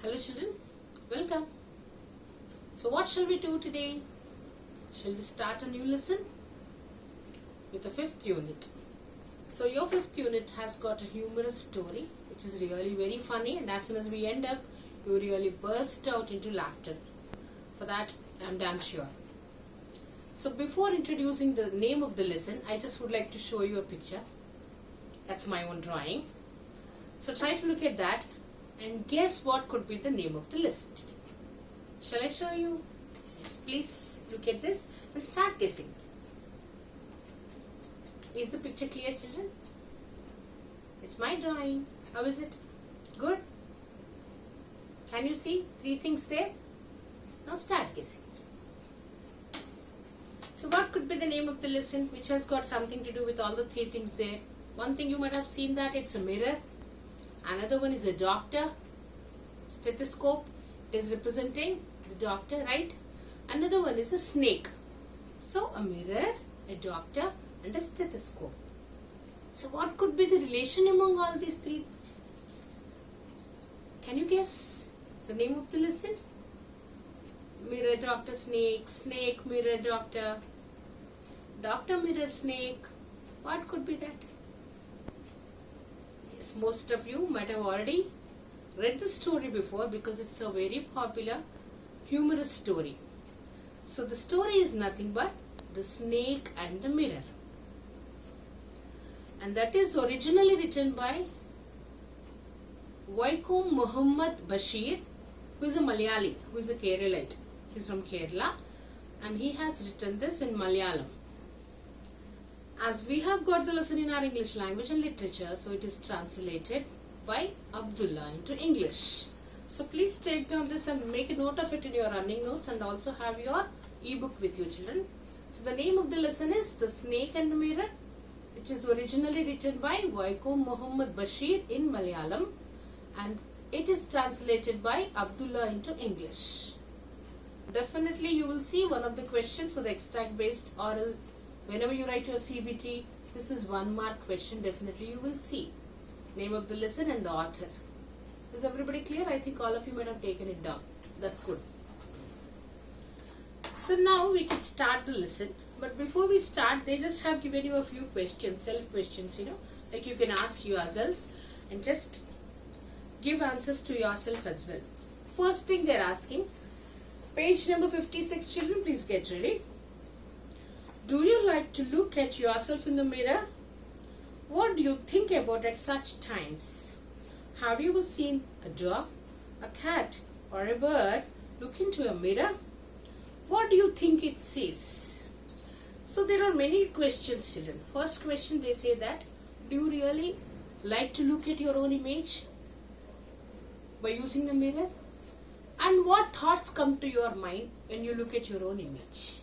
Hello children, welcome. So what shall we do today? Shall we start a new lesson with the 5th unit? So your 5th unit has got a humorous story which is really very funny, and as soon as we end up, you really burst out into laughter. For that, I'm damn sure. So before introducing the name of the lesson, I just would like to show you a picture. That's my own drawing. So try to look at that and guess what could be the name of the lesson today. Shall I show you? Yes, please look at this and start guessing. Is the picture clear, children? It's my drawing. How is it? Good? Can you see 3 things there? Now start guessing. So what could be the name of the lesson which has got something to do with all the 3 things there? One thing you might have seen that it's a mirror. Another one is a doctor. Stethoscope is representing the doctor, right? Another one is a snake. So a mirror, a doctor and a stethoscope. So what could be the relation among all these 3? Can you guess the name of the lesson? Mirror, doctor, snake, snake, mirror, doctor, doctor, mirror, snake. What could be that? Yes, most of you might have already read the story before because it's a very popular humorous story. So the story is nothing but the snake and the mirror, and that is originally written by Vijaya Muhammad Bashir, who is a Malayali, who is a Keralite. He's from Kerala and he has written this in Malayalam. As we have got the lesson in our English language and literature, so it is translated by Abdullah into English. So please take down this and make a note of it in your running notes, and also have your ebook with you, children. So the name of the lesson is The Snake and the Mirror, which is originally written by Vijaya Muhammad Bashir in Malayalam, and it is translated by Abdullah into English. Definitely you will see one of the questions for the extract based oral. Whenever you write your CBT, this is 1 mark question. Definitely you will see name of the lesson and the author. Is everybody clear? I think all of you might have taken it down. That's good. So now we can start the lesson. But before we start, they just have given you a few questions, self questions, like you can ask yourselves and just give answers to yourself as well. First thing they're asking, page number 56, children, please get ready. Do you like to look at yourself in the mirror? What do you think about at such times? Have you ever seen a dog, a cat or a bird look into a mirror? What do you think it says? So there are many questions, children. First question, they say that, do you really like to look at your own image by using the mirror? And what thoughts come to your mind when you look at your own image?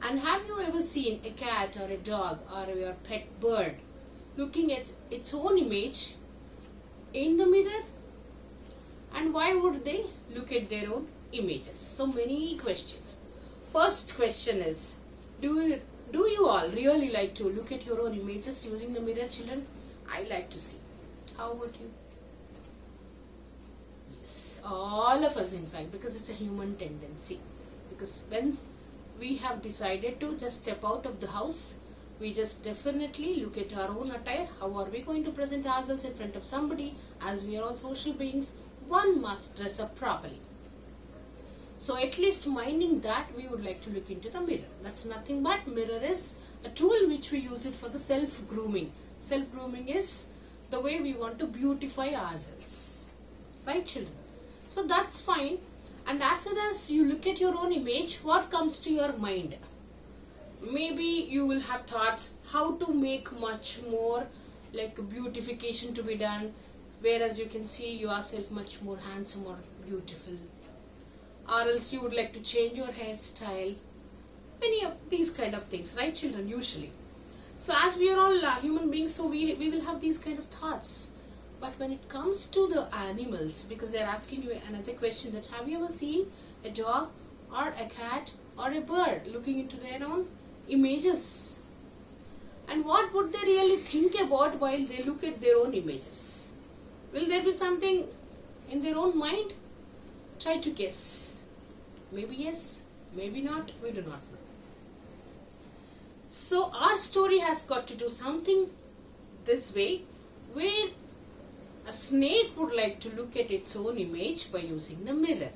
And have you ever seen a cat or a dog or your pet bird looking at its own image in the mirror? And why would they look at their own images? So many questions. First question is, do you all really like to look at your own images using the mirror, children? I like to see. How about you? Yes, all of us in fact, because it's a human tendency. Because when we have decided to just step out of the house, we just definitely look at our own attire. How are we going to present ourselves in front of somebody? As we are all social beings, one must dress up properly. So at least minding that, we would like to look into the mirror. That's nothing but, mirror is a tool which we use it for the self-grooming. Self-grooming is the way we want to beautify ourselves. Right, children? So that's fine. And as soon as you look at your own image, what comes to your mind? Maybe you will have thoughts how to make much more like beautification to be done, whereas you can see yourself much more handsome or beautiful. Or else you would like to change your hairstyle. Many of these kind of things, right, children, usually. So as we are all human beings, so we will have these kind of thoughts. But when it comes to the animals, because they're asking you another question, that have you ever seen a dog or a cat or a bird looking into their own images? And what would they really think about while they look at their own images? Will there be something in their own mind? Try to guess. Maybe yes, maybe not, we do not know. So our story has got to do something this way, where a snake would like to look at its own image by using the mirror.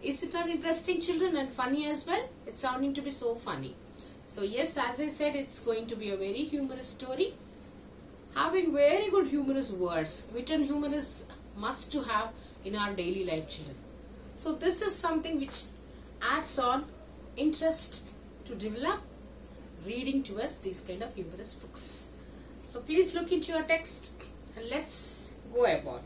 Is it not interesting, children, and funny as well? It's sounding to be so funny. So yes, as I said, it's going to be a very humorous story, having very good humorous words. Wit and humor is must to have in our daily life, children. So this is something which adds on interest to develop reading to us these kind of humorous books. So please look into your text and let's go about.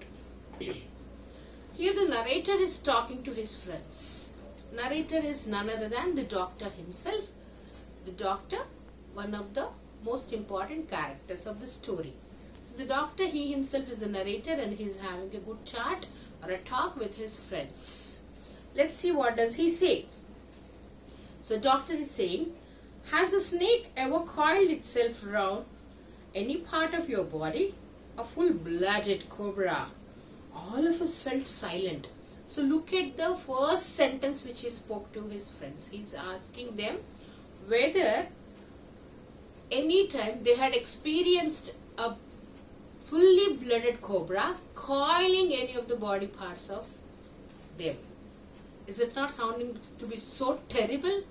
Here the narrator is talking to his friends. Narrator is none other than the doctor himself. The doctor, one of the most important characters of the story. So the doctor, he himself is a narrator, and he is having a good chat or a talk with his friends. Let's see what does he say. So doctor is saying, has a snake ever coiled itself around any part of your body? A full-blooded cobra. All of us felt silent. So look at the first sentence which he spoke to his friends. He's asking them whether any time they had experienced a fully blooded cobra coiling any of the body parts of them. Is it not sounding to be so terrible?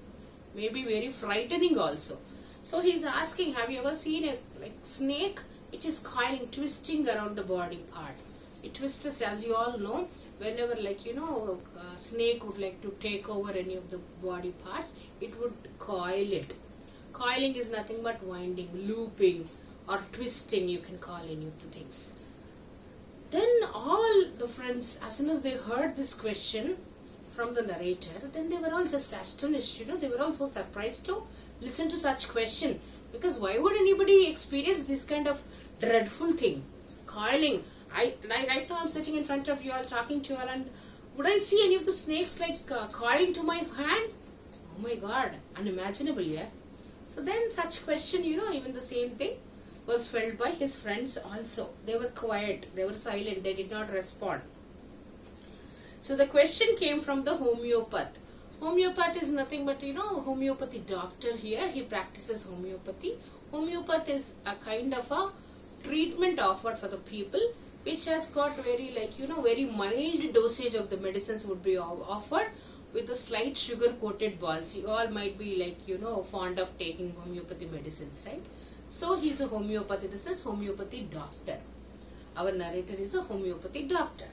Maybe very frightening also. So he's asking, have you ever seen a snake which is coiling, twisting around the body part? It twists, as you all know, whenever a snake would like to take over any of the body parts, it would coil it. Coiling is nothing but winding, looping, or twisting, you can call any of the things. Then all the friends, as soon as they heard this question from the narrator, then they were all just astonished. They were all so surprised to listen to such question, because why would anybody experience this kind of dreadful thing? Coiling. Right now I'm sitting in front of you all, talking to you all, and would I see any of the snakes coiling to my hand? Oh my God, unimaginable, yeah. So then such question, even the same thing was felt by his friends also. They were quiet, they were silent, they did not respond. So the question came from the homeopath. Homeopath is nothing but, homeopathy doctor here. He practices homeopathy. Homeopath is a kind of a treatment offered for the people, which has got very very mild dosage of the medicines would be offered with a slight sugar coated balls. You all might be fond of taking homeopathy medicines, right? So he's a homeopathy. This is homeopathy doctor. Our narrator is a homeopathy doctor.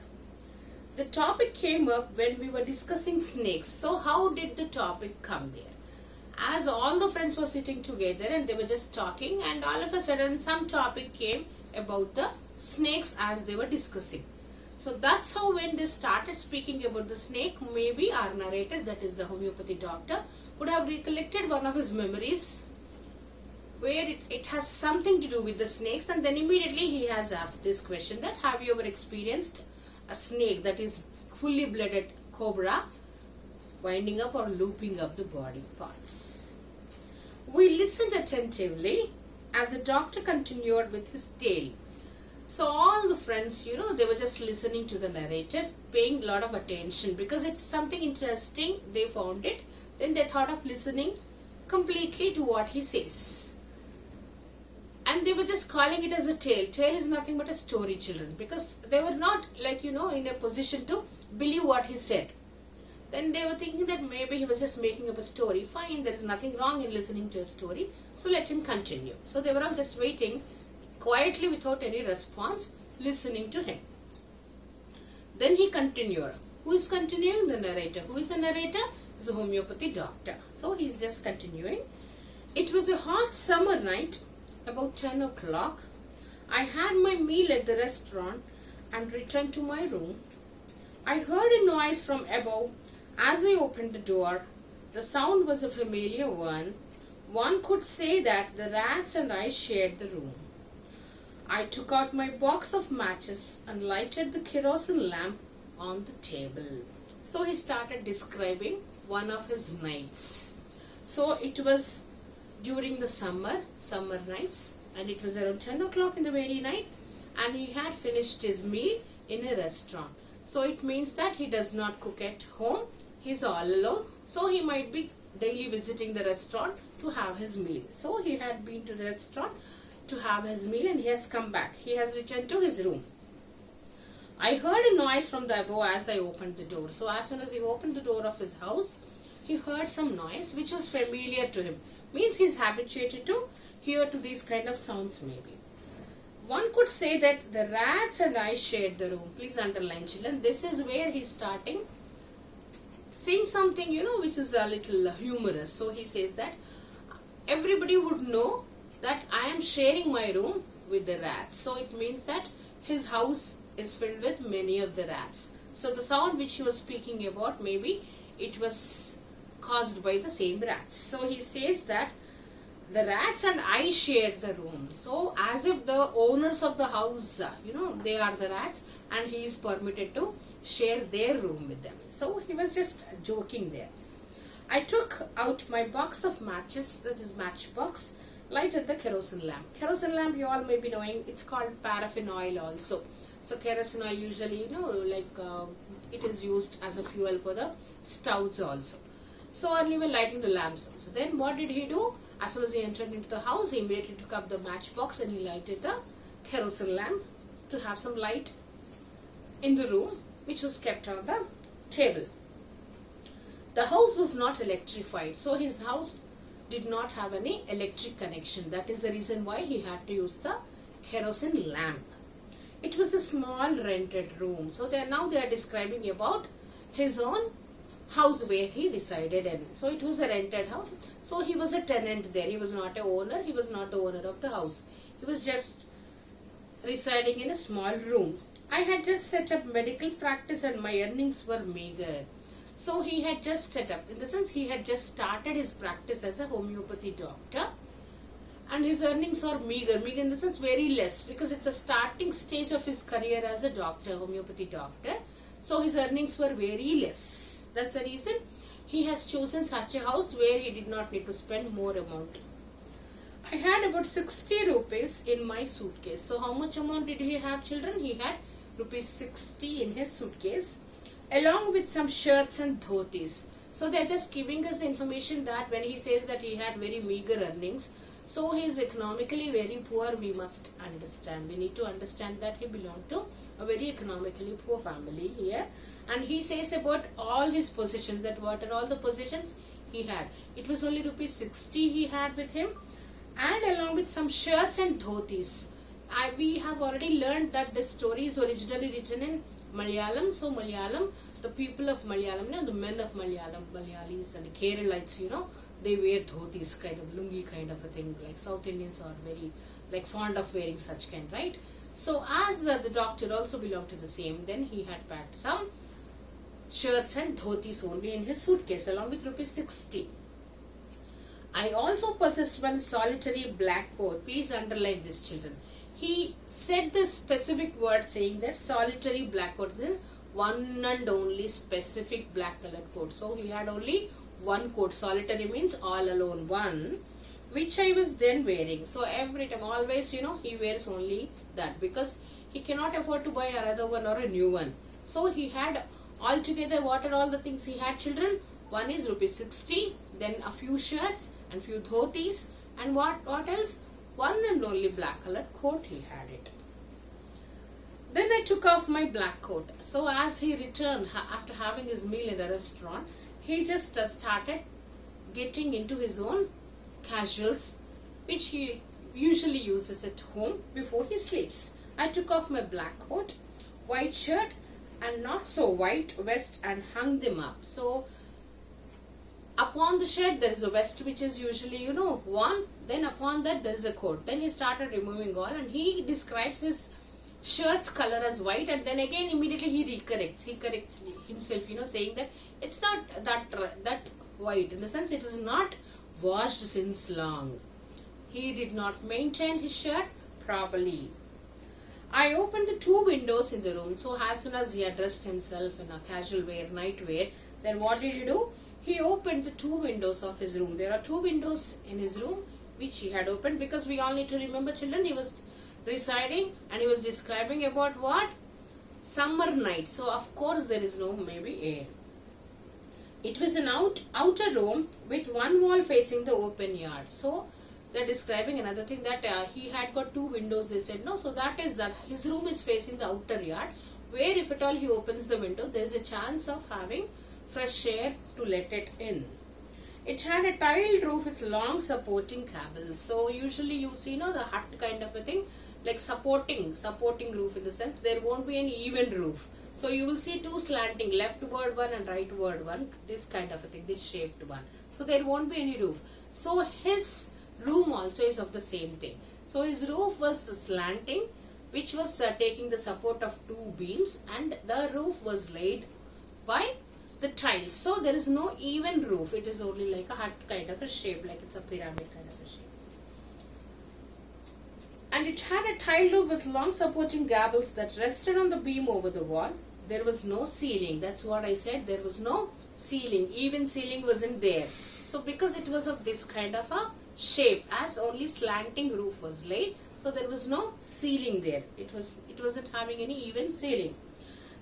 The topic came up when we were discussing snakes. So how did the topic come there? As all the friends were sitting together and they were just talking, and all of a sudden some topic came about the snakes as they were discussing. So that's how when they started speaking about the snake, maybe our narrator, that is the homeopathy doctor, would have recollected one of his memories where it has something to do with the snakes, and then immediately he has asked this question, that have you ever experienced a snake, that is fully blooded cobra, winding up or looping up the body parts? We listened attentively as the doctor continued with his tale. So all the friends, they were just listening to the narrator, paying a lot of attention because it's something interesting. They found it. Then they thought of listening completely to what he says. And they were just calling it as a tale. Tale is nothing but a story, children, because they were not in a position to believe what he said. Then they were thinking that maybe he was just making up a story. Fine, there is nothing wrong in listening to a story. So let him continue. So they were all just waiting quietly without any response, listening to him. Then he continued. Who is continuing? The narrator. Who is the narrator? Is the homeopathy doctor. So he is just continuing. It was a hot summer night, about 10 o'clock. I had my meal at the restaurant and returned to my room. I heard a noise from above. As I opened the door, the sound was a familiar one. One could say that the rats and I shared the room. I took out my box of matches and lighted the kerosene lamp on the table. So he started describing one of his nights. So it was during the summer nights, and it was around 10 o'clock in the very night, and he had finished his meal in a restaurant. So it means that he does not cook at home. He's all alone. So he might be daily visiting the restaurant to have his meal. So he had been to the restaurant to have his meal and he has come back. He has returned to his room. I heard a noise from the above as I opened the door. So as soon as he opened the door of his house, he heard some noise which was familiar to him. Means he's habituated to hear to these kind of sounds maybe. One could say that the rats and I shared the room. Please underline, children. This is where he's starting saying something, which is a little humorous. So he says that everybody would know that I am sharing my room with the rats. So it means that his house is filled with many of the rats. So the sound which he was speaking about, maybe it was caused by the same rats. So he says that the rats and I shared the room. So as if the owners of the house, they are the rats and he is permitted to share their room with them. So he was just joking there. I took out my box of matches, that is matchbox, lighted the kerosene lamp. Kerosene lamp, you all may be knowing, it's called paraffin oil also. So kerosene oil usually, it is used as a fuel for the stoves also. So and even lighting the lamps also. Then what did he do? As soon as he entered into the house, he immediately took up the matchbox and he lighted the kerosene lamp to have some light in the room, which was kept on the table. The house was not electrified, so his house did not have any electric connection. That is the reason why he had to use the kerosene lamp. It was a small rented room. So now they are describing about his own house where he resided in. So it was a rented house. So he was a tenant there. He was not a owner. He was not the owner of the house. He was just residing in a small room. I had just set up medical practice and my earnings were meager. So he had just set up, in the sense he had just started his practice as a homeopathy doctor. And his earnings are meager. Meager in the sense very less, because it's a starting stage of his career as a doctor, homeopathy doctor. So his earnings were very less. That's the reason he has chosen such a house where he did not need to spend more amount. I had about 60 rupees in my suitcase. So how much amount did he have, children? He had rupees 60 in his suitcase, along with some shirts and dhotis. So they are just giving us the information that when he says that he had very meager earnings, so he is economically very poor, we must understand. We need to understand that he belonged to a very economically poor family here. And he says about all his possessions, that what are all the possessions he had. It was only rupees 60 he had with him, and along with some shirts and dhotis. We have already learned that this story is originally written in Malayalam. So Malayalam, the people of Malayalam, the men of Malayalam, Malayalis and Keralites, they wear dhotis, kind of lungi kind of a thing. Like South Indians are very fond of wearing such kind, right? So as the doctor also belonged to the same, then he had packed some shirts and dhotis only in his suitcase along with rupees 60. I also possessed one solitary black coat. Please underline this, children. He said this specific word saying that solitary black coat is one and only specific black colored coat. So he had only one coat. Solitary means all alone, one, which I was then wearing. So every time, always, he wears only that, because he cannot afford to buy another one or a new one. So he had altogether, what are all the things he had, children? One is rupees 60, then a few shirts and few dhotis, and what else? One and only black colored coat he had it. Then I took off my black coat. So as he returned after having his meal in the restaurant, he just started getting into his own casuals, which he usually uses at home before he sleeps. I took off my black coat, white shirt and not so white vest and hung them up. So upon the shirt there is a vest which is usually worn, then upon that there is a coat. Then he started removing all, and he describes his shirt's color as white, and then again immediately he corrects himself, saying that it's not that white, in the sense it is not washed since long. He did not maintain his shirt properly. I opened the two windows in the room. So as soon as he had dressed himself in a casual wear, night wear, then what did he do? He opened the two windows of his room. There are two windows in his room which he had opened, because we all need to remember, children, he was residing and he was describing about what? summer night. So of course there is no maybe air. It was an outer room with one wall facing the open yard. So they're describing another thing, that he had got two windows, they said. No, so that is that his room is facing the outer yard, where if at all he opens the window, there is a chance of having fresh air to let it in. It had a tiled roof with long supporting cables. So usually you see, the hut kind of a thing, like supporting roof, in the sense there won't be any even roof. So you will see two slanting, leftward one and rightward one, this kind of a thing, this shaped one. So there won't be any roof. So his room also is of the same thing. So his roof was slanting, which was taking the support of two beams, and the roof was laid by the tiles. So there is no even roof. It is only like a hut kind of a shape, like it's a pyramid kind of a shape. And it had a tiled roof with long supporting gables that rested on the beam over the wall. There was no ceiling. That's what I said. There was no ceiling. Even ceiling wasn't there. So because it was of this kind of a shape, as only slanting roof was laid, so there was no ceiling there. It wasn't having any even ceiling.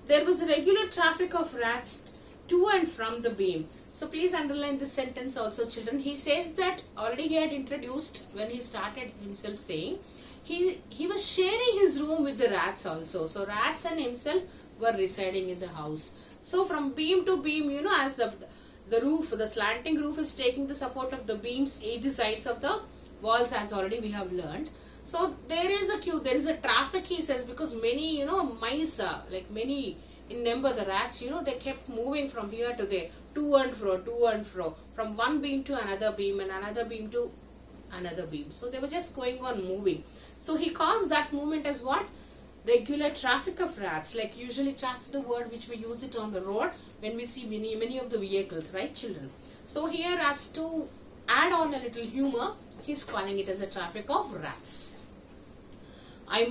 There was a regular traffic of rats to and from the beam. So please underline this sentence also, children. He says that already he had introduced when he started himself saying he was sharing his room with the rats also. So rats and himself were residing in the house. So from beam to beam, as the roof, the slanting roof is taking the support of the beams either sides of the walls, as already we have learned. So there is a queue, there is a traffic, he says, because many, mice, like many in number, the rats, they kept moving from here to there, to and fro, from one beam to another beam and another beam to another beam. So they were just going on moving. So he calls that movement as what? Regular traffic of rats. Like usually traffic, the word which we use it on the road when we see many of the vehicles, right, children? So here, as to add on a little humor, he's calling it as a traffic of rats. I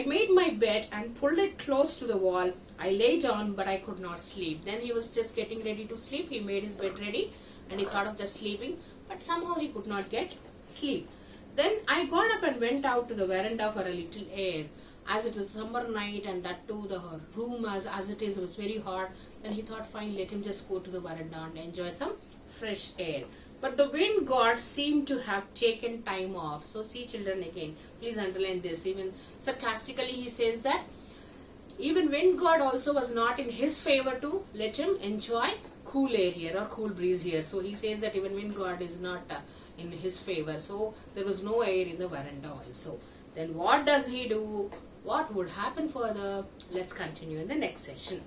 made my bed and pulled it close to the wall. I lay down, but I could not sleep. Then he was just getting ready to sleep. He made his bed ready and he thought of just sleeping, but somehow he could not get sleep. Then I got up and went out to the veranda for a little air. As it was summer night, and that too the room as it is was very hot, then he thought, fine, let him just go to the veranda and enjoy some fresh air. But the wind god seemed to have taken time off. So see, children, again, please underline this. Even sarcastically he says that even wind god also was not in his favor to let him enjoy cool air here or cool breeze here. So he says that even wind god is not in his favor. So there was no air in the veranda also. Then what does he do? What would happen further? Let's continue in the next session.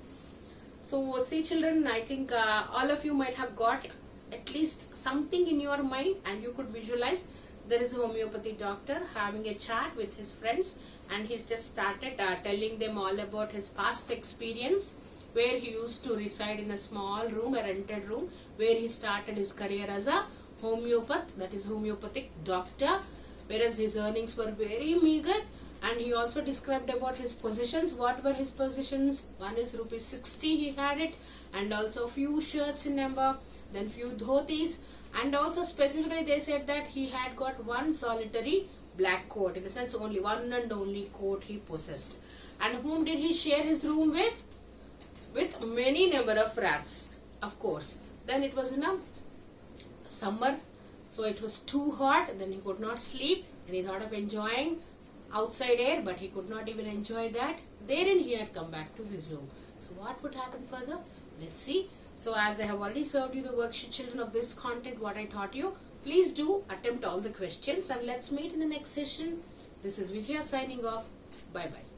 So see, children, I think all of you might have got at least something in your mind, and you could visualize there is a homeopathy doctor having a chat with his friends, and he's just started telling them all about his past experience, where he used to reside in a small room, a rented room, where he started his career as a homeopath, that is homeopathic doctor, whereas his earnings were very meager. And he also described about his positions. What were his positions? One is rupees 60 he had it, and also few shirts in number, then few dhotis, and also specifically they said that he had got one solitary black coat, in the sense only one and only coat he possessed. And whom did he share his room with? With many number of rats, of course. Then it was in a summer, so it was too hot, then he could not sleep, and he thought of enjoying outside air, but he could not even enjoy that. Therein he had come back to his room. So what would happen further? Let's see. So as I have already served you the worksheet, children, of this content, what I taught you, please do attempt all the questions, and let's meet in the next session. This is Vijaya signing off. Bye bye.